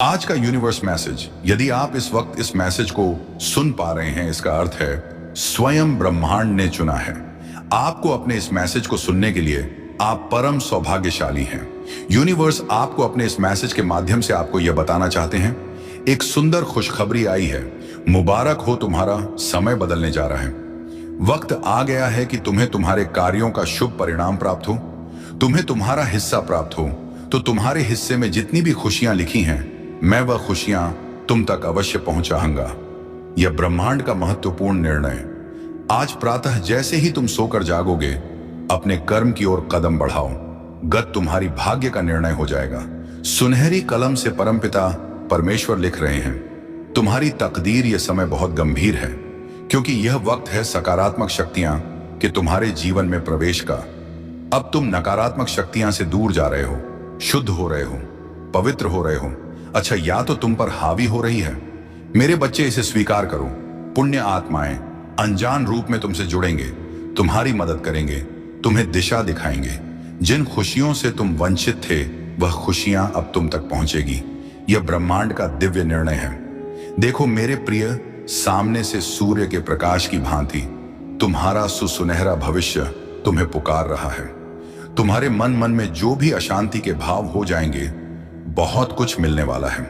आज का universe message, यदि आप इस वक्त इस मैसेज को सुन पा रहे हैं, इसका अर्थ है स्वयं ब्रह्मांड ने चुना है आपको अपने इस मैसेज को सुनने के लिए। आप परम सौभाग्यशाली हैं। यूनिवर्स आपको अपने इस मैसेज के माध्यम से आपको यह बताना चाहते हैं, एक सुंदर खुशखबरी आई है। मुबारक हो, तुम्हारा समय बदलने जा रहा है। वक्त आ गया है कि तुम्हें तुम्हारे कार्यों का शुभ परिणाम प्राप्त हो, तुम्हें तुम्हारा हिस्सा प्राप्त हो। तो तुम्हारे हिस्से में जितनी भी खुशियां लिखी हैं, मैं वह खुशियां तुम तक अवश्य पहुंचाऊंगा। यह ब्रह्मांड का महत्वपूर्ण निर्णय। आज प्रातः जैसे ही तुम सोकर जागोगे, अपने कर्म की ओर कदम बढ़ाओ। गत तुम्हारी भाग्य का निर्णय हो जाएगा। सुनहरी कलम से परमपिता परमेश्वर लिख रहे हैं, तुम्हारी तकदीर यह समय बहुत गंभीर है, क्योंकि यह वक्त है सकारात्मक शक्तियां कि तुम्हारे जीवन में प्रवेश का। अब तुम नकारात्मक शक्तियां से दूर जा रहे हो, शुद्ध हो रहे हो, पवित्र हो रहे हो। अच्छा, या तो तुम पर हावी हो रही है। मेरे बच्चे, इसे स्वीकार करो। पुण्य आत्माएं अनजान रूप में तुमसे जुड़ेंगे, तुम्हारी मदद करेंगे, तुम्हें दिशा दिखाएंगे। जिन खुशियों से तुम वंचित थे, वह खुशियां अब तुम तक पहुंचेगी। यह ब्रह्मांड का दिव्य निर्णय है। देखो मेरे प्रिय, सामने से सूर्य के प्रकाश की भांति तुम्हारा सुनहरा भविष्य तुम्हें पुकार रहा है। तुम्हारे मन में जो भी अशांति के भाव हो जाएंगे, बहुत कुछ मिलने वाला है।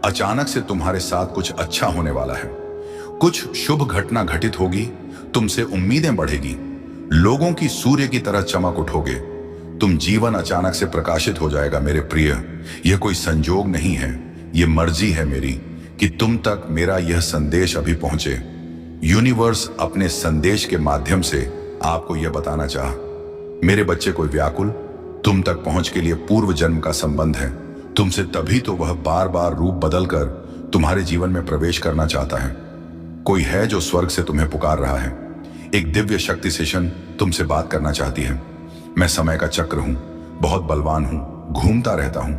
अचानक से तुम्हारे साथ कुछ अच्छा होने वाला है। कुछ शुभ घटना घटित होगी, तुमसे उम्मीदें बढ़ेगी, लोगों की सूर्य की तरह चमक उठोगे। तुम जीवन अचानक से प्रकाशित हो जाएगा मेरे प्रिय। यह कोई संजोग नहीं है, यह मर्जी है मेरी कि तुम तक मेरा यह संदेश अभी पहुंचे। यूनिवर्स अपने संदेश के माध्यम से आपको यह बताना चाहा, मेरे बच्चे, कोई व्याकुल तुम तक पहुंच के लिए पूर्व जन्म का संबंध है तुमसे, तभी तो वह बार बार रूप बदलकर तुम्हारे जीवन में प्रवेश करना चाहता है। कोई है जो स्वर्ग से तुम्हें पुकार रहा है। एक दिव्य शक्ति सेशन तुमसे बात करना चाहती है। मैं समय का चक्र हूं, बहुत बलवान हूं, घूमता रहता हूं,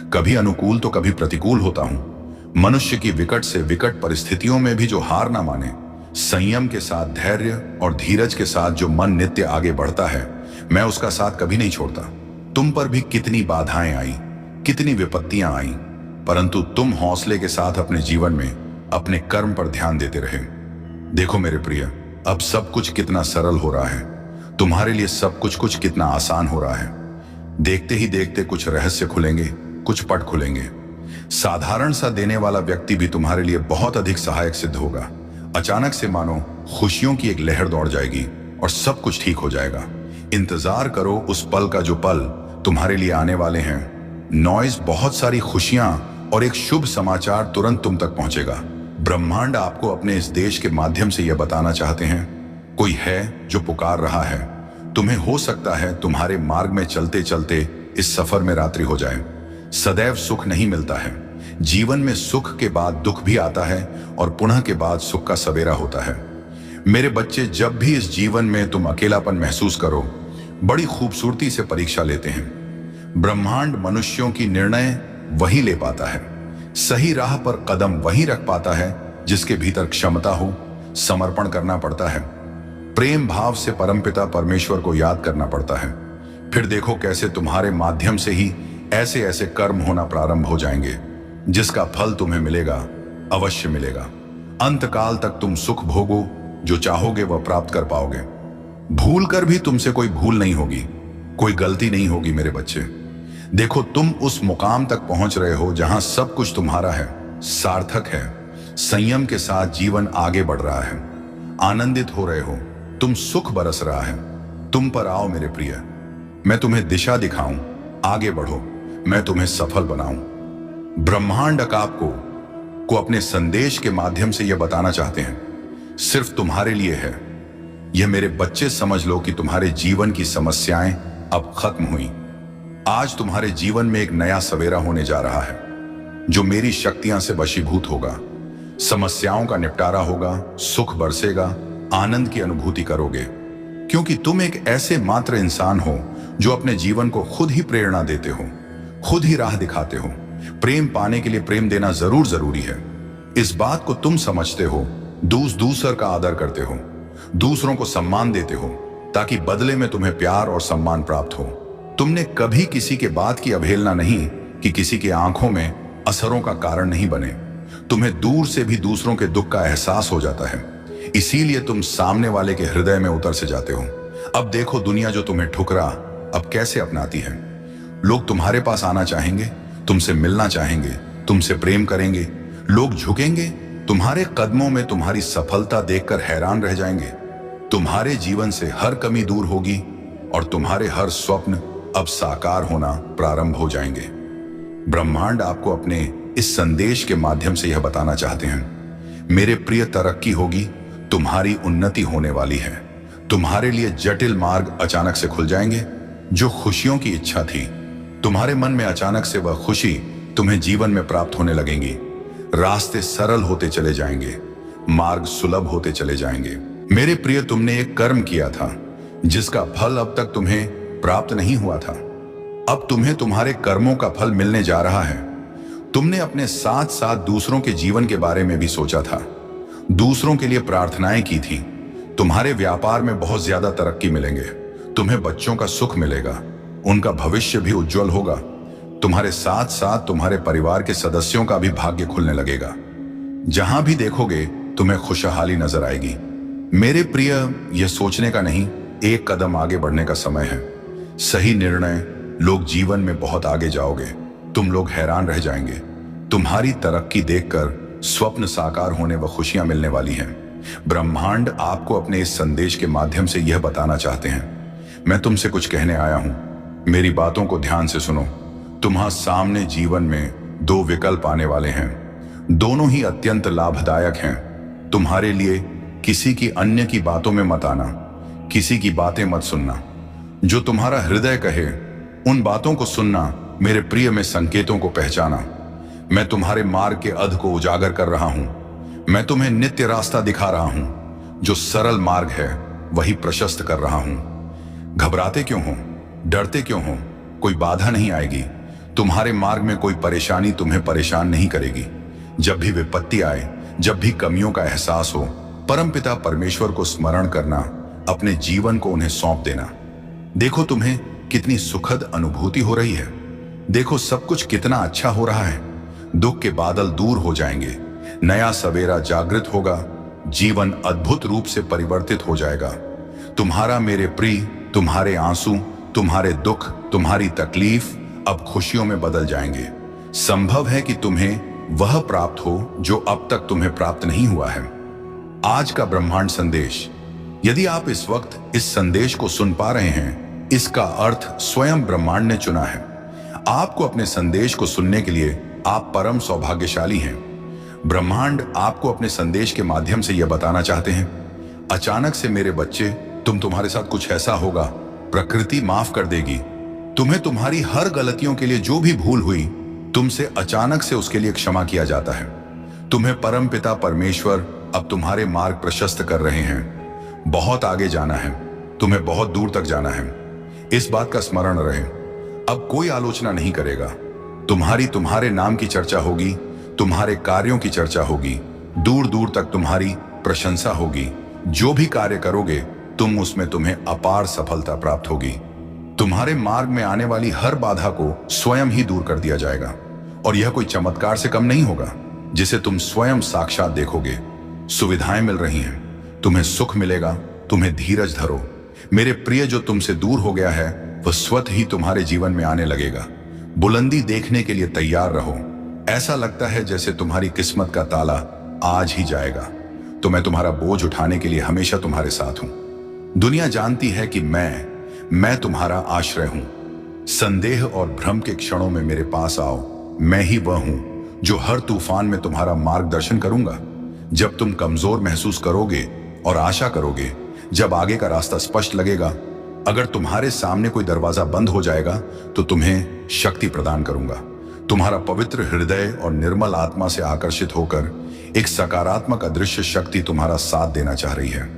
कभी अनुकूल तो कभी प्रतिकूल होता हूं। मनुष्य की विकट से विकट परिस्थितियों में भी जो हार ना माने, संयम के साथ, धैर्य और धीरज के साथ जो मन नित्य आगे बढ़ता है, मैं उसका साथ कभी नहीं छोड़ता। तुम पर भी कितनी बाधाएं आई, कितनी विपत्तियां आई, परंतु तुम हौसले के साथ अपने जीवन में अपने कर्म पर ध्यान देते रहे। देखो मेरे प्रिय, अब सब कुछ कितना सरल हो रहा है। तुम्हारे लिए सब कुछ कितना आसान हो रहा है। देखते ही देखते कुछ रहस्य खुलेंगे, कुछ पट खुलेंगे। साधारण सा देने वाला व्यक्ति भी तुम्हारे लिए बहुत अधिक सहायक सिद्ध होगा। अचानक से मानो खुशियों की एक लहर दौड़ जाएगी और सब कुछ ठीक हो जाएगा। इंतजार करो उस पल का जो पल तुम्हारे लिए आने वाले हैं। नॉइज, बहुत सारी खुशियां और एक शुभ समाचार तुरंत तुम तक पहुंचेगा। ब्रह्मांड आपको अपने इस देश के माध्यम से यह बताना चाहते हैं, कोई है जो पुकार रहा है तुम्हें। हो सकता है तुम्हारे मार्ग में चलते चलते इस सफर में रात्रि हो जाए। सदैव सुख नहीं मिलता है। जीवन में सुख के बाद दुख भी आता है और पुनः के बाद सुख का सवेरा होता है। मेरे बच्चे, जब भी इस जीवन में तुम अकेलापन महसूस करो, बड़ी खूबसूरती से परीक्षा लेते हैं। ब्रह्मांड मनुष्यों की निर्णय वही ले पाता है, सही राह पर कदम वही रख पाता है जिसके भीतर क्षमता हो, समर्पण करना पड़ता है, प्रेम भाव से परमपिता परमेश्वर को याद करना पड़ता है। फिर देखो कैसे तुम्हारे माध्यम से ही ऐसे ऐसे कर्म होना प्रारंभ हो जाएंगे जिसका फल तुम्हें मिलेगा, अवश्य मिलेगा। अंतकाल तक तुम सुख भोगो, जो चाहोगे वह प्राप्त कर पाओगे। भूल कर भी तुमसे कोई भूल नहीं होगी, कोई गलती नहीं होगी मेरे बच्चे। देखो तुम उस मुकाम तक पहुंच रहे हो जहां सब कुछ तुम्हारा है, सार्थक है। संयम के साथ जीवन आगे बढ़ रहा है, आनंदित हो रहे हो, तुम सुख बरस रहा है। तुम पर आओ मेरे प्रिय, मैं तुम्हें दिशा दिखाऊं, आगे बढ़ो, मैं तुम्हें सफल बनाऊं। ब्रह्मांड आपको अपने संदेश के माध्यम से यह बताना चाहते हैं, सिर्फ तुम्हारे लिए है। यह मेरे बच्चे, समझ लो कि तुम्हारे जीवन की समस्याएं अब खत्म हुई। आज तुम्हारे जीवन में एक नया सवेरा होने जा रहा है जो मेरी शक्तियां से वशीभूत होगा। समस्याओं का निपटारा होगा, सुख बरसेगा, आनंद की अनुभूति करोगे, क्योंकि तुम एक ऐसे मात्र इंसान हो जो अपने जीवन को खुद ही प्रेरणा देते हो, खुद ही राह दिखाते हो। प्रेम पाने के लिए प्रेम देना जरूरी है, इस बात को तुम समझते हो। दूसर का आदर करते हो, दूसरों को सम्मान देते हो, ताकि बदले में तुम्हें प्यार और सम्मान प्राप्त हो। तुमने कभी किसी के बात की अवहेलना नहीं कि किसी की आंखों में असरों का कारण नहीं बने। तुम्हें दूर से भी दूसरों के दुख का एहसास हो जाता है, इसीलिए तुम सामने वाले के हृदय में उतर से जाते हो। अब देखो दुनिया जो तुम्हें ठुकरा अब कैसे अपनाती है। लोग तुम्हारे पास आना चाहेंगे, तुमसे मिलना चाहेंगे, तुमसे प्रेम करेंगे। लोग झुकेंगे तुम्हारे कदमों में, तुम्हारी सफलता देखकर हैरान रह जाएंगे। तुम्हारे जीवन से हर कमी दूर होगी और तुम्हारे हर स्वप्न अब साकार होना प्रारंभ हो जाएंगे। ब्रह्मांड आपको अपने इस संदेश के माध्यम से यह बताना चाहते हैं, मेरे प्रिय, तरक्की होगी, तुम्हारी उन्नति होने वाली है। तुम्हारे लिए जटिल मार्ग अचानक से खुल जाएंगे। जो खुशियों की इच्छा थी तुम्हारे मन में, अचानक से वह खुशी तुम्हें जीवन में प्राप्त होने लगेंगी। रास्ते सरल होते चले जाएंगे, मार्ग सुलभ होते चले जाएंगे। मेरे प्रिय, तुमने एक कर्म किया था जिसका फल अब तक तुम्हें प्राप्त नहीं हुआ था। अब तुम्हें तुम्हारे कर्मों का फल मिलने जा रहा है। तुमने अपने साथ साथ दूसरों के जीवन के बारे में भी सोचा था, दूसरों के लिए प्रार्थनाएं की थी। तुम्हारे व्यापार में बहुत ज्यादा तरक्की मिलेंगे। तुम्हें बच्चों का सुख मिलेगा, उनका भविष्य भी उज्जवल होगा। तुम्हारे साथ साथ तुम्हारे परिवार के सदस्यों का भी भाग्य खुलने लगेगा। जहां भी देखोगे तुम्हें खुशहाली नजर आएगी। मेरे प्रिय, यह सोचने का नहीं, एक कदम आगे बढ़ने का समय है। सही निर्णय, लोग जीवन में बहुत आगे जाओगे। तुम लोग हैरान रह जाएंगे। तुम्हारी तरक्की देखकर स्वप्न साकार होने व खुशियां मिलने वाली हैं। ब्रह्मांड आपको अपने इस संदेश के माध्यम से यह बताना चाहते हैं, मैं तुमसे कुछ कहने आया हूं, मेरी बातों को ध्यान से सुनो। तुम्हारे सामने जीवन में दो विकल्प आने वाले हैं, दोनों ही अत्यंत लाभदायक हैं। तुम्हारे लिए किसी की अन्य की बातों में मत आना, किसी की बातें मत सुनना। जो तुम्हारा हृदय कहे उन बातों को सुनना। मेरे प्रिय, में संकेतों को पहचाना। मैं तुम्हारे मार्ग के अध को उजागर कर रहा हूं। मैं तुम्हें नित्य रास्ता दिखा रहा हूं। जो सरल मार्ग है वही प्रशस्त कर रहा हूं। घबराते क्यों हो, डरते क्यों हो? कोई बाधा नहीं आएगी। तुम्हारे मार्ग में कोई परेशानी तुम्हें परेशान नहीं करेगी। जब भी विपत्ति आए, जब भी कमियों का एहसास हो, परमपिता परमेश्वर को स्मरण करना, अपने जीवन को उन्हें सौंप देना। देखो तुम्हें कितनी सुखद अनुभूति हो रही है। देखो सब कुछ कितना अच्छा हो रहा है। दुख के बादल दूर हो जाएंगे, नया सवेरा जागृत होगा, जीवन अद्भुत रूप से परिवर्तित हो जाएगा। तुम्हारा मेरे प्रिय, तुम्हारे आंसू, तुम्हारे दुख, तुम्हारी तकलीफ अब खुशियों में बदल जाएंगे। संभव है कि तुम्हें वह प्राप्त हो जो अब तक तुम्हें प्राप्त नहीं हुआ है। आज का ब्रह्मांड संदेश, यदि आप इस वक्त इस संदेश को सुन पा रहे हैं, इसका अर्थ स्वयं ब्रह्मांड ने चुना है। आपको अपने संदेश को सुनने के लिए आप परम सौभाग्यशाली हैं। ब्रह्मांड आपको अपने संदेश के माध्यम से यह बताना चाहते हैं, अचानक से मेरे बच्चे, तुम्हारे साथ कुछ ऐसा होगा, प्रकृति माफ कर देगी। तुम्हें तुम्हारी हर गलतियों के लिए जो भी भूल हुई, तुमसे अचानक से उसके लिए क्षमा किया जाता है। तुम्हें परम पिता परमेश्वर अब तुम्हारे मार्ग प्रशस्त कर रहे हैं। बहुत आगे जाना है, तुम्हें बहुत दूर तक जाना है। इस बात का स्मरण रहे, अब कोई आलोचना नहीं करेगा। तुम्हारे नाम की चर्चा होगी, तुम्हारे कार्यों की चर्चा होगी, दूर दूर तक तुम्हारी प्रशंसा होगी। जो भी कार्य करोगे उसमें तुम्हें अपार सफलता प्राप्त होगी। तुम्हारे मार्ग में आने वाली हर बाधा को स्वयं ही दूर कर दिया जाएगा, और यह कोई चमत्कार से कम नहीं होगा जिसे तुम स्वयं साक्षात देखोगे। सुविधाएं मिल रही हैं, तुम्हें सुख मिलेगा। तुम्हें धीरज धरो मेरे प्रिय, जो तुमसे दूर हो गया है वह स्वतः ही तुम्हारे जीवन में आने लगेगा। बुलंदी देखने के लिए तैयार रहो। ऐसा लगता है जैसे तुम्हारी किस्मत का ताला आज ही जाएगा। तो मैं तुम्हारा बोझ उठाने के लिए हमेशा तुम्हारे साथ हूं। दुनिया जानती है कि मैं तुम्हारा आश्रय हूं। संदेह और भ्रम के क्षणों में मेरे पास आओ। मैं ही वह हूं जो हर तूफान में तुम्हारा मार्गदर्शन करूंगा। जब तुम कमजोर महसूस करोगे और आशा करोगे, जब आगे का रास्ता स्पष्ट लगेगा, अगर तुम्हारे सामने कोई दरवाजा बंद हो जाएगा तो तुम्हें शक्ति प्रदान करूंगा। तुम्हारा पवित्र हृदय और निर्मल आत्मा से आकर्षित होकर एक सकारात्मक अदृश्य शक्ति तुम्हारा साथ देना चाह रही है।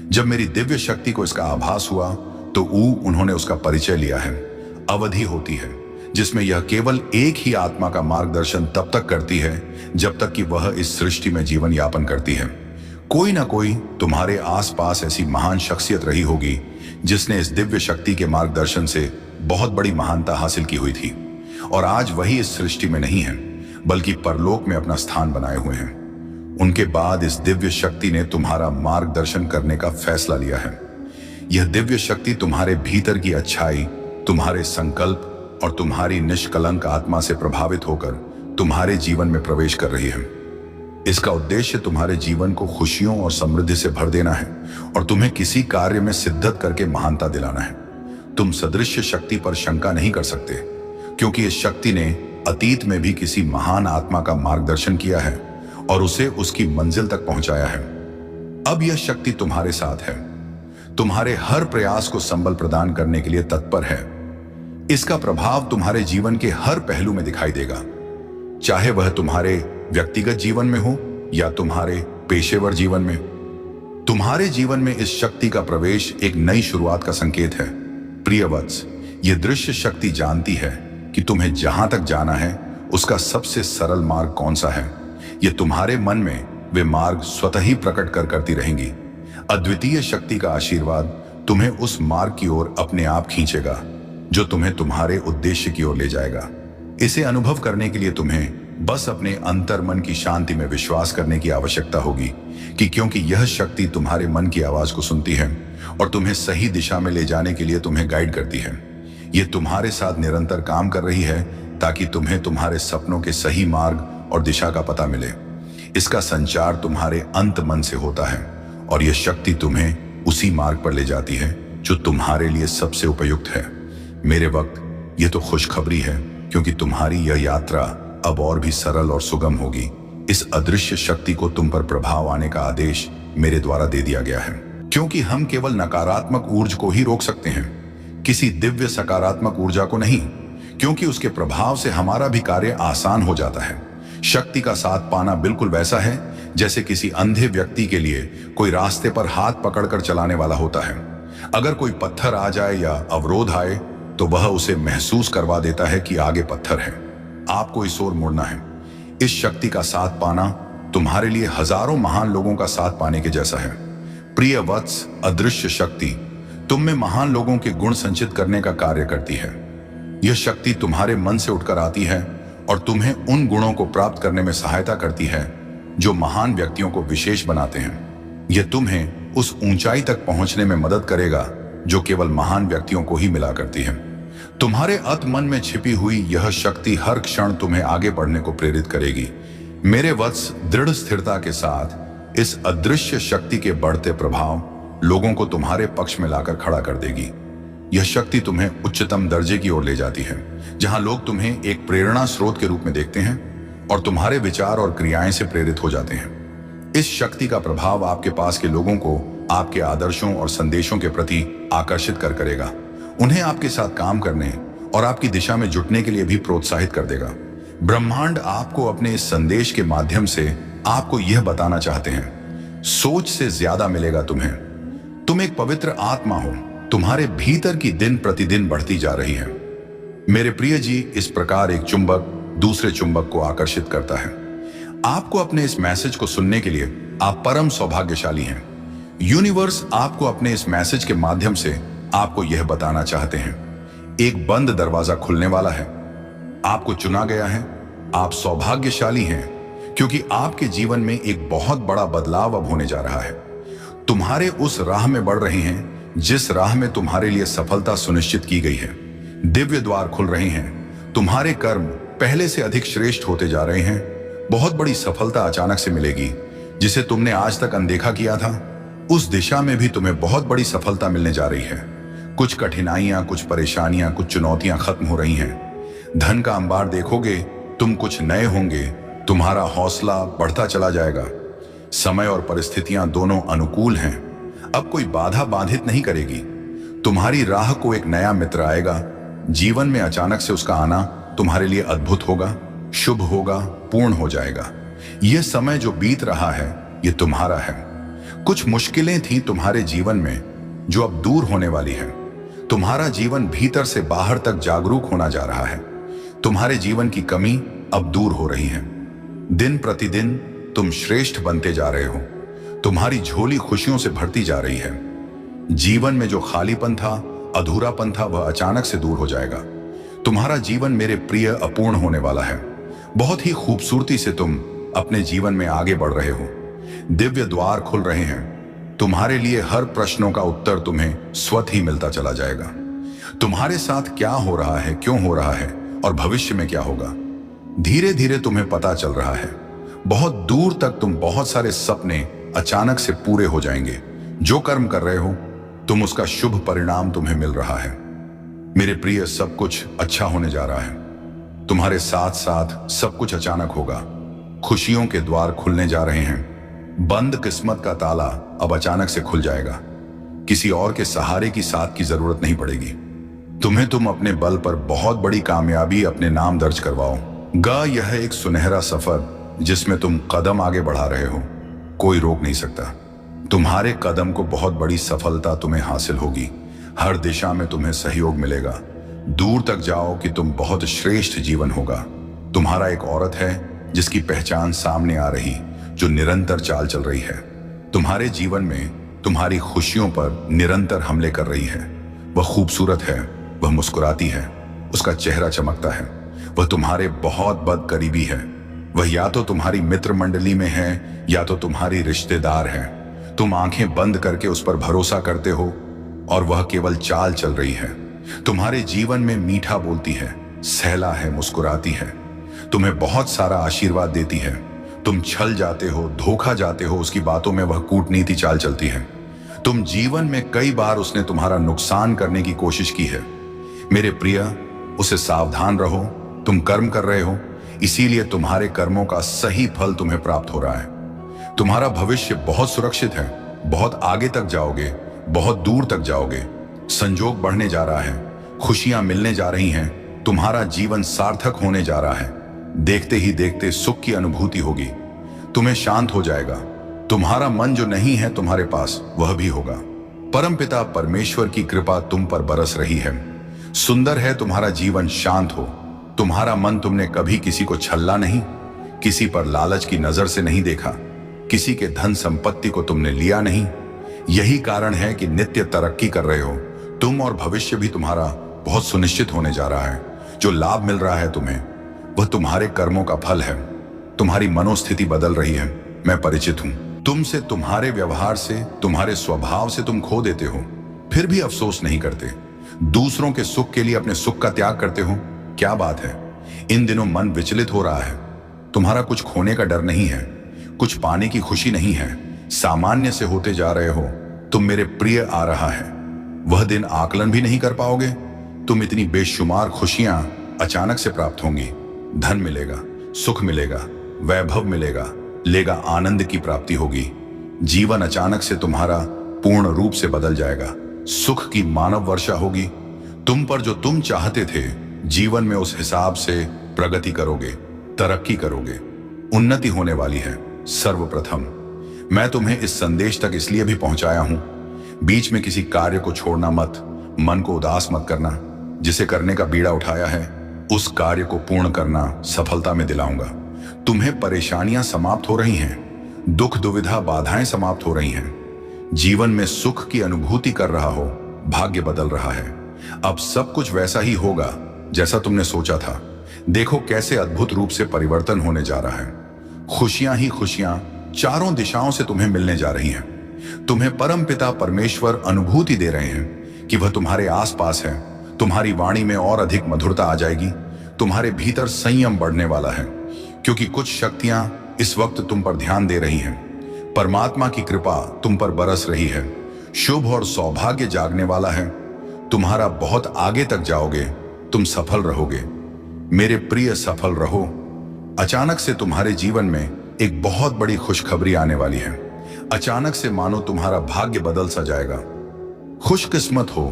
जब मेरी दिव्य शक्ति को इसका आभास हुआ तो उन्होंने उसका परिचय लिया है। अवधि होती है जिसमें यह केवल एक ही आत्मा का मार्गदर्शन तब तक करती है जब तक कि वह इस सृष्टि में जीवन यापन करती है। कोई ना कोई तुम्हारे आसपास ऐसी महान शख्सियत रही होगी जिसने इस दिव्य शक्ति के मार्गदर्शन से बहुत बड़ी महानता हासिल की हुई थी, और आज वही इस सृष्टि में नहीं है। बल्कि परलोक में अपना स्थान बनाए हुए हैं। उनके बाद इस दिव्य शक्ति ने तुम्हारा मार्गदर्शन करने का फैसला लिया है। यह दिव्य शक्ति तुम्हारे भीतर की अच्छाई, तुम्हारे संकल्प और तुम्हारी निष्कलंक आत्मा से प्रभावित होकर तुम्हारे जीवन में प्रवेश कर रही है। इसका उद्देश्य तुम्हारे जीवन को खुशियों और समृद्धि से भर देना है और तुम्हें किसी कार्य में सिद्धत करके महानता दिलाना है। तुम सदृश्य शक्ति पर शंका नहीं कर सकते, क्योंकि इस शक्ति ने अतीत में भी किसी महान आत्मा का मार्गदर्शन किया है और उसे उसकी मंजिल तक पहुंचाया है। अब यह शक्ति तुम्हारे साथ है, तुम्हारे हर प्रयास को संबल प्रदान करने के लिए तत्पर है। इसका प्रभाव तुम्हारे जीवन के हर पहलू में दिखाई देगा, चाहे वह तुम्हारे व्यक्तिगत जीवन में हो या तुम्हारे पेशेवर जीवन में। तुम्हारे जीवन में इस शक्ति का प्रवेश एक नई शुरुआत का संकेत है। प्रिय वत्स, यह दृश्य शक्ति जानती है कि तुम्हें जहां तक जाना है उसका सबसे सरल मार्ग कौन सा है। यह तुम्हारे मन में वे मार्ग स्वतः ही प्रकट करती रहेंगी। अद्वितीय शक्ति का आशीर्वाद तुम्हें उस मार्ग की ओर अपने आप खींचेगा जो तुम्हें तुम्हारे उद्देश्य की ओर ले जाएगा। इसे अनुभव करने के लिए तुम्हें बस अपने अंतर मन की शांति में विश्वास करने की आवश्यकता होगी कि क्योंकि यह शक्ति तुम्हारे मन की आवाज को सुनती है और तुम्हें सही दिशा में ले जाने के लिए तुम्हें गाइड करती है। यह तुम्हारे साथ निरंतर काम कर रही है ताकि तुम्हें तुम्हारे सपनों के सही मार्ग और दिशा का पता मिले। इसका संचार तुम्हारे अंत मन से होता है और यह शक्ति तुम्हें उसी मार्ग पर ले जाती है जो तुम्हारे लिए सबसे उपयुक्त है। मेरे वक्त यह तो खुशखबरी है, क्योंकि तुम्हारी यह यात्रा अब और भी सरल और सुगम होगी। इस अदृश्य शक्ति को तुम पर प्रभाव आने का आदेश मेरे द्वारा दे दिया गया है, क्योंकि हम केवल नकारात्मक ऊर्जा को ही रोक सकते हैं, किसी दिव्य सकारात्मक ऊर्जा को नहीं, क्योंकि उसके प्रभाव से हमारा भी कार्य आसान हो जाता है। शक्ति का साथ पाना बिल्कुल वैसा है जैसे किसी अंधे व्यक्ति के लिए कोई रास्ते पर हाथ पकड़कर चलाने वाला होता है। अगर कोई पत्थर आ जाए या अवरोध आए तो वह उसे महसूस करवा देता है कि आगे पत्थर है, आपको इस ओर मुड़ना है। इस शक्ति का साथ पाना तुम्हारे लिए हजारों महान लोगों का साथ पाने के जैसा है। प्रिय वत्स, अदृश्य शक्ति तुम में महान लोगों के गुण संचित करने का कार्य करती है। यह शक्ति तुम्हारे मन से उठकर आती है और तुम्हें उन गुणों को प्राप्त करने में सहायता करती है जो महान व्यक्तियों को विशेष बनाते हैं। यह तुम्हें उस ऊंचाई तक पहुंचने में मदद करेगा जो केवल महान व्यक्तियों को ही मिला करती है। तुम्हारे अत मन में छिपी हुई यह शक्ति हर क्षण तुम्हें आगे बढ़ने को प्रेरित करेगी। मेरे वत्स, दृढ़ स्थिरता के साथ इस अदृश्य शक्ति के बढ़ते प्रभाव लोगों को तुम्हारे पक्ष में लाकर खड़ा कर देगी। यह शक्ति तुम्हें उच्चतम दर्जे की ओर ले जाती है, जहां लोग तुम्हें एक प्रेरणा स्रोत के रूप में देखते हैं और तुम्हारे विचार और क्रियाएं से प्रेरित हो जाते हैं। इस शक्ति का प्रभाव आपके पास के लोगों को आपके आदर्शों और संदेशों के प्रति आकर्षित करेगा, उन्हें आपके साथ काम करने और आपकी दिशा में जुटने के लिए भी प्रोत्साहित कर देगा। ब्रह्मांड आपको अपने इस संदेश के माध्यम से आपको यह बताना चाहते हैं, सोच से ज्यादा मिलेगा तुम्हें। तुम एक पवित्र आत्मा हो, तुम्हारे भीतर की दिन प्रतिदिन बढ़ती जा रही है। मेरे प्रिय जी, इस प्रकार एक चुंबक दूसरे चुंबक को आकर्षित करता है। आपको अपने इस मैसेज को सुनने के लिए आप परम सौभाग्यशाली हैं। यूनिवर्स आपको अपने इस मैसेज के माध्यम से आपको यह बताना चाहते हैं, एक बंद दरवाजा खुलने वाला है, आपको चुना गया है, आप सौभाग्यशाली हैं, क्योंकि आपके जीवन में एक बहुत बड़ा बदलाव अब होने जा रहा है। तुम्हारे उस राह में बढ़ रहे हैं जिस राह में तुम्हारे लिए सफलता सुनिश्चित की गई है। दिव्य द्वार खुल रहे हैं, तुम्हारे कर्म पहले से अधिक श्रेष्ठ होते जा रहे हैं। बहुत बड़ी सफलता अचानक से मिलेगी, जिसे तुमने आज तक अनदेखा किया था, उस दिशा में भी तुम्हें बहुत बड़ी सफलता मिलने जा रही है। कुछ कठिनाइयां, कुछ परेशानियां, कुछ चुनौतियां खत्म हो रही हैं। धन का अंबार देखोगे, तुम कुछ नए होंगे, तुम्हारा हौसला बढ़ता चला जाएगा। समय और परिस्थितियां दोनों अनुकूल हैं, अब कोई बाधा बाधित नहीं करेगी। तुम्हारी राह को एक नया मित्र आएगा। जीवन में अचानक से उसका आना तुम्हारे लिए अद्भुत होगा, शुभ होगा, पूर्ण हो जाएगा। यह समय जो बीत रहा है, यह तुम्हारा है। कुछ मुश्किलें थी तुम्हारे जीवन में जो अब दूर होने वाली है। तुम्हारा जीवन भीतर से बाहर तक जागरूक होना जा रहा है। तुम्हारे जीवन की कमी अब दूर हो रही है। दिन प्रतिदिन तुम श्रेष्ठ बनते जा रहे हो। तुम्हारी झोली खुशियों से भरती जा रही है। जीवन में जो खालीपन था, अधूरापन था, वह अचानक से दूर हो जाएगा। तुम्हारा जीवन मेरे प्रिय अपूर्ण होने वाला है। बहुत ही खूबसूरती से तुम अपने जीवन में आगे बढ़ रहे हो। दिव्य द्वार खुल रहे हैं। तुम्हारे लिए हर प्रश्नों का उत्तर तुम्हें स्वतः ही मिलता चला जाएगा। तुम्हारे साथ क्या हो रहा है, क्यों हो रहा है और भविष्य में क्या होगा, धीरे धीरे तुम्हें पता चल रहा है। बहुत दूर तक तुम बहुत सारे सपने अचानक से पूरे हो जाएंगे। जो कर्म कर रहे हो तुम, उसका शुभ परिणाम तुम्हें मिल रहा है। मेरे प्रिय, सब कुछ अच्छा होने जा रहा है। तुम्हारे साथ साथ सब कुछ अचानक होगा। खुशियों के द्वार खुलने जा रहे हैं। बंद किस्मत का ताला अब अचानक से खुल जाएगा। किसी और के सहारे की साथ की जरूरत नहीं पड़ेगी। तुम अपने बल पर बहुत बड़ी कामयाबी अपने नाम दर्ज करवाओ। यह एक सुनहरा सफर जिसमें तुम कदम आगे बढ़ा रहे हो, कोई रोक नहीं सकता। तुम्हारे कदम को बहुत बड़ी सफलता तुम्हें हासिल होगी। हर दिशा में तुम्हें सहयोग मिलेगा। दूर तक जाओ कि तुम बहुत श्रेष्ठ जीवन होगा। तुम्हारा एक औरत है जिसकी पहचान सामने आ रही, जो निरंतर चाल चल रही है। तुम्हारे जीवन में तुम्हारी खुशियों पर निरंतर हमले कर रही है। वह खूबसूरत है, वह मुस्कुराती है, उसका चेहरा चमकता है। वह तुम्हारे बहुत बद करीबी है। वह या तो तुम्हारी मित्र मंडली में है या तो तुम्हारी रिश्तेदार है। तुम आंखें बंद करके उस पर भरोसा करते हो और वह केवल चाल चल रही है। तुम्हारे जीवन में मीठा बोलती है, सहला है, मुस्कुराती है, तुम्हें बहुत सारा आशीर्वाद देती है। तुम छल जाते हो, धोखा जाते हो, उसकी बातों में वह कूटनीति चाल चलती है। तुम जीवन में कई बार उसने तुम्हारा नुकसान करने की कोशिश की है। मेरे प्रिय, उसे सावधान रहो। तुम कर्म कर रहे हो, इसीलिए तुम्हारे कर्मों का सही फल तुम्हें प्राप्त हो रहा है। तुम्हारा भविष्य बहुत सुरक्षित है। बहुत आगे तक जाओगे, बहुत दूर तक जाओगे। संजोग बढ़ने जा रहा है, खुशियां मिलने जा रही हैं। तुम्हारा जीवन सार्थक होने जा रहा है। देखते ही देखते सुख की अनुभूति होगी। तुम्हें शांत हो जाएगा। तुम्हारा मन जो नहीं है तुम्हारे पास, वह भी होगा। परमपिता परमेश्वर की कृपा तुम पर बरस रही है। सुंदर है तुम्हारा जीवन, शांत हो। तुम्हारा मन, तुमने कभी किसी को छल्ला नहीं, किसी पर लालच की नजर से नहीं देखा, किसी के धन संपत्ति को तुमने लिया नहीं। यही कारण है कि नित्य तरक्की कर रहे हो तुम, और भविष्य भी तुम्हारा बहुत सुनिश्चित होने जा रहा है। जो लाभ मिल रहा है तुम्हें, वह तुम्हारे कर्मों का फल है। तुम्हारी मनोस्थिति बदल रही है, मैं परिचित हूं। तुमसे, तुम्हारे व्यवहार से, तुम्हारे स्वभाव से तुम खो देते हो, फिर भी अफसोस नहीं करते। दूसरों के सुख के लिए अपने सुख का त्याग करते हो। क्या बात है, इन दिनों मन विचलित हो रहा है। तुम्हारा कुछ खोने का डर नहीं है, कुछ पाने की खुशी नहीं है। सामान्य से होते जा रहे हो तुम, मेरे प्रिय। आ रहा है वह दिन, आकलन भी नहीं कर पाओगे। तुम इतनी बेशुमार खुशियां अचानक से प्राप्त होंगी। धन मिलेगा, सुख मिलेगा, वैभव मिलेगा, लेगा आनंद की प्राप्ति होगी। जीवन अचानक से तुम्हारा पूर्ण रूप से बदल जाएगा। सुख की मानव वर्षा होगी तुम पर। जो तुम चाहते थे, जीवन में उस हिसाब से प्रगति करोगे, तरक्की करोगे, उन्नति होने वाली है। सर्वप्रथम मैं तुम्हें इस संदेश तक इसलिए भी पहुंचाया हूं, बीच में किसी कार्य को छोड़ना मत। मन को उदास मत करना। जिसे करने का बीड़ा उठाया है, उस कार्य को पूर्ण करना सफलता में दिलाऊंगा। तुम्हें परेशानियां समाप्त हो रही हैं, दुख दुविधा बाधाएं समाप्त हो रही हैं। जीवन में सुख की अनुभूति कर रहा हो, भाग्य बदल रहा है। अब सब कुछ वैसा ही होगा जैसा तुमने सोचा था। देखो कैसे अद्भुत रूप से परिवर्तन होने जा रहा है। खुशियां ही खुशियां चारों दिशाओं से तुम्हें मिलने जा रही हैं। तुम्हें परमपिता परमेश्वर अनुभूति दे रहे हैं कि वह तुम्हारे आसपास है। तुम्हारी वाणी में और अधिक मधुरता आ जाएगी। तुम्हारे भीतर संयम बढ़ने वाला है, क्योंकि कुछ शक्तियां इस वक्त तुम पर ध्यान दे रही हैं। परमात्मा की कृपा तुम पर बरस रही है। शुभ और सौभाग्य जागने वाला है। तुम्हारा बहुत आगे तक जाओगे, तुम सफल रहोगे। मेरे प्रिय, सफल रहो। अचानक से तुम्हारे जीवन में एक बहुत बड़ी खुशखबरी आने वाली है। अचानक से मानो तुम्हारा भाग्य बदल सा जाएगा। खुशकिस्मत हो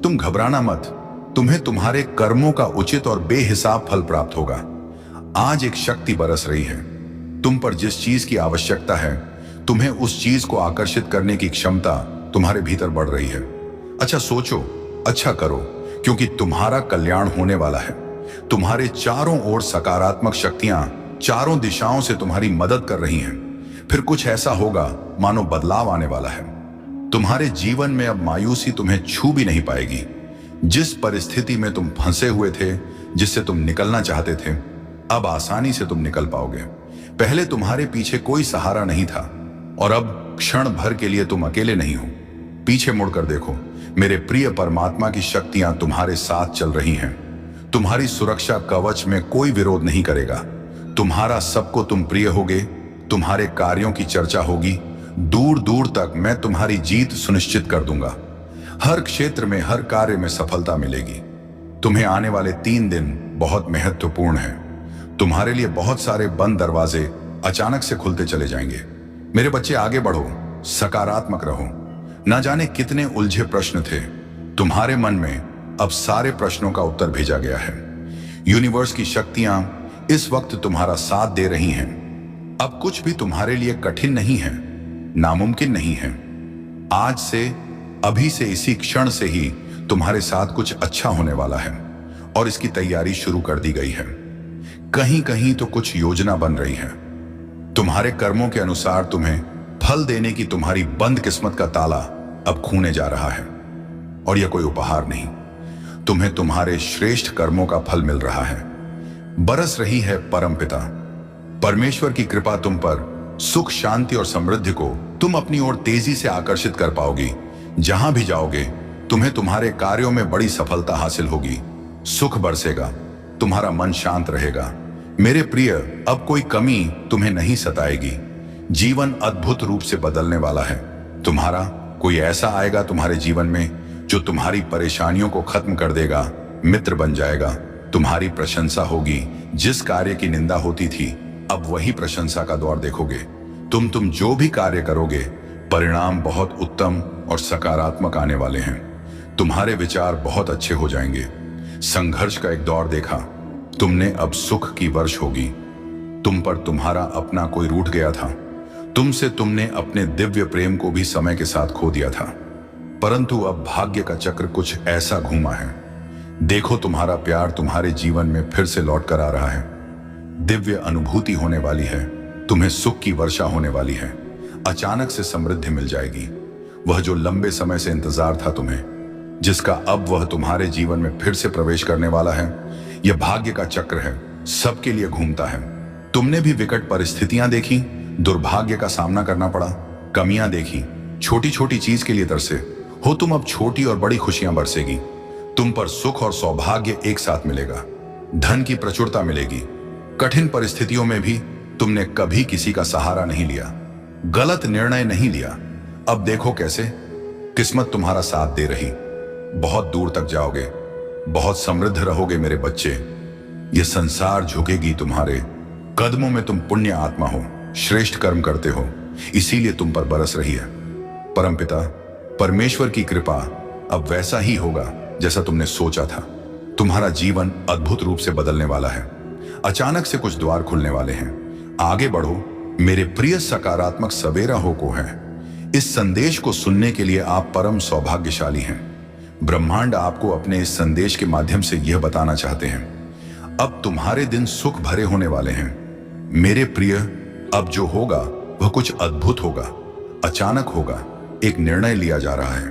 तुम, घबराना मत। तुम्हें तुम्हारे कर्मों का उचित और बेहिसाब फल प्राप्त होगा। आज एक शक्ति बरस रही है तुम पर। जिस चीज की आवश्यकता है, तुम्हें उस चीज को आकर्षित करने की क्षमता तुम्हारे भीतर बढ़ रही है। अच्छा सोचो, अच्छा करो, क्योंकि तुम्हारा कल्याण होने वाला है। तुम्हारे चारों ओर सकारात्मक शक्तियां चारों दिशाओं से तुम्हारी मदद कर रही हैं। फिर कुछ ऐसा होगा मानो बदलाव आने वाला है। तुम्हारे जीवन में अब मायूसी तुम्हें छू भी नहीं पाएगी। जिस परिस्थिति में तुम फंसे हुए थे, जिससे तुम निकलना चाहते थे, अब आसानी से तुम निकल पाओगे। पहले तुम्हारे पीछे कोई सहारा नहीं था और अब क्षण भर के लिए तुम अकेले नहीं हो। पीछे मुड़कर देखो, मेरे प्रिय परमात्मा की शक्तियां तुम्हारे साथ चल रही हैं। तुम्हारी सुरक्षा कवच में कोई विरोध नहीं करेगा। तुम्हारा सबको तुम प्रिय होगे, तुम्हारे कार्यों की चर्चा होगी, दूर दूर तक मैं तुम्हारी जीत सुनिश्चित कर दूंगा। हर क्षेत्र में, हर कार्य में सफलता मिलेगी। तुम्हें आने वाले 3 दिन बहुत महत्वपूर्ण हैं। तुम्हारे लिए बहुत सारे बंद दरवाजे अचानक से खुलते चले जाएंगे। मेरे बच्चे, आगे बढ़ो, सकारात्मक रहो। ना जाने कितने उलझे प्रश्न थे, तुम्हारे मन में अब सारे प्रश्नों का उत्तर भेजा गया है। यूनिवर्स की शक्तियां इस वक्त तुम्हारा साथ दे रही हैं। अब कुछ भी तुम्हारे लिए कठिन नहीं है, नामुमकिन नहीं है। आज से, अभी से, इसी क्षण से ही तुम्हारे साथ कुछ अच्छा होने वाला है और इसकी तैयारी शुरू कर दी गई है। कहीं कहीं तो कुछ योजना बन रही है। तुम्हारे कर्मों के अनुसार तुम्हें फल देने की तुम्हारी बंद किस्मत का ताला अब खूने जा रहा है। और यह कोई उपहार नहीं, तुम्हें तुम्हारे श्रेष्ठ कर्मों का फल मिल रहा है। बरस रही है परमपिता परमेश्वर की कृपा तुम पर। सुख, शांति और समृद्धि को तुम अपनी ओर तेजी से आकर्षित कर पाओगी। जहां भी जाओगे तुम्हें तुम्हारे कार्यों में बड़ी सफलता हासिल होगी। सुख बरसेगा, तुम्हारा मन शांत रहेगा। मेरे प्रिय, अब कोई कमी तुम्हें नहीं सताएगी। जीवन अद्भुत रूप से बदलने वाला है। तुम्हारा कोई ऐसा आएगा तुम्हारे जीवन में जो तुम्हारी परेशानियों को खत्म कर देगा, मित्र बन जाएगा। तुम्हारी प्रशंसा होगी। जिस कार्य की निंदा होती थी, अब वही प्रशंसा का दौर देखोगे। तुम जो भी कार्य करोगे, परिणाम बहुत उत्तम और सकारात्मक आने वाले हैं। तुम्हारे विचार बहुत अच्छे हो जाएंगे। संघर्ष का एक दौर देखा, तुमने अब सुख की वर्ष होगी। तुम पर तुम्हारा अपना कोई रूठ गया था। तुमसे तुमने अपने दिव्य प्रेम को भी समय के साथ खो दिया था, परंतु अब भाग्य का चक्र कुछ ऐसा घूमा है। देखो, तुम्हारा प्यार तुम्हारे जीवन में फिर से लौट कर आ रहा है। दिव्य अनुभूति होने वाली है। तुम्हें सुख की वर्षा होने वाली है। अचानक से समृद्धि मिल जाएगी। वह जो लंबे समय से इंतजार था तुम्हें, जिसका अब वह तुम्हारे जीवन में फिर से प्रवेश करने वाला है। यह भाग्य का चक्र है, सबके लिए घूमता है। तुमने भी विकट परिस्थितियां देखी, दुर्भाग्य का सामना करना पड़ा, कमियां देखी, छोटी छोटी चीज के लिए तरसे हो तुम। अब छोटी और बड़ी खुशियां बरसेगी। तुम पर सुख और सौभाग्य एक साथ मिलेगा। धन की प्रचुरता मिलेगी। कठिन परिस्थितियों में भी तुमने कभी किसी का सहारा नहीं लिया, गलत निर्णय नहीं लिया। अब देखो कैसे किस्मत तुम्हारा साथ दे रही। बहुत दूर तक जाओगे, बहुत समृद्ध रहोगे मेरे बच्चे। यह संसार झुकेगी तुम्हारे कदमों में। तुम पुण्य आत्मा हो, श्रेष्ठ कर्म करते हो, इसीलिए तुम पर बरस रही है। परमपिता परमेश्वर की कृपा अब वैसा ही होगा जैसा तुमने सोचा था। तुम्हारा जीवन अद्भुत रूप से बदलने वाला है। अचानक से कुछ द्वार खुलने वाले हैं। आगे बढ़ो मेरे प्रिय सकारात्मक सवेरा हो को है। इस संदेश को सुनने के लिए आप परम सौभाग्यशाली हैं। ब्रह्मांड आपको अपने इस संदेश के माध्यम से यह बताना चाहते हैं, अब तुम्हारे दिन सुख भरे होने वाले हैं। मेरे प्रिय, अब जो होगा वह कुछ अद्भुत होगा, अचानक होगा। एक निर्णय लिया जा रहा है।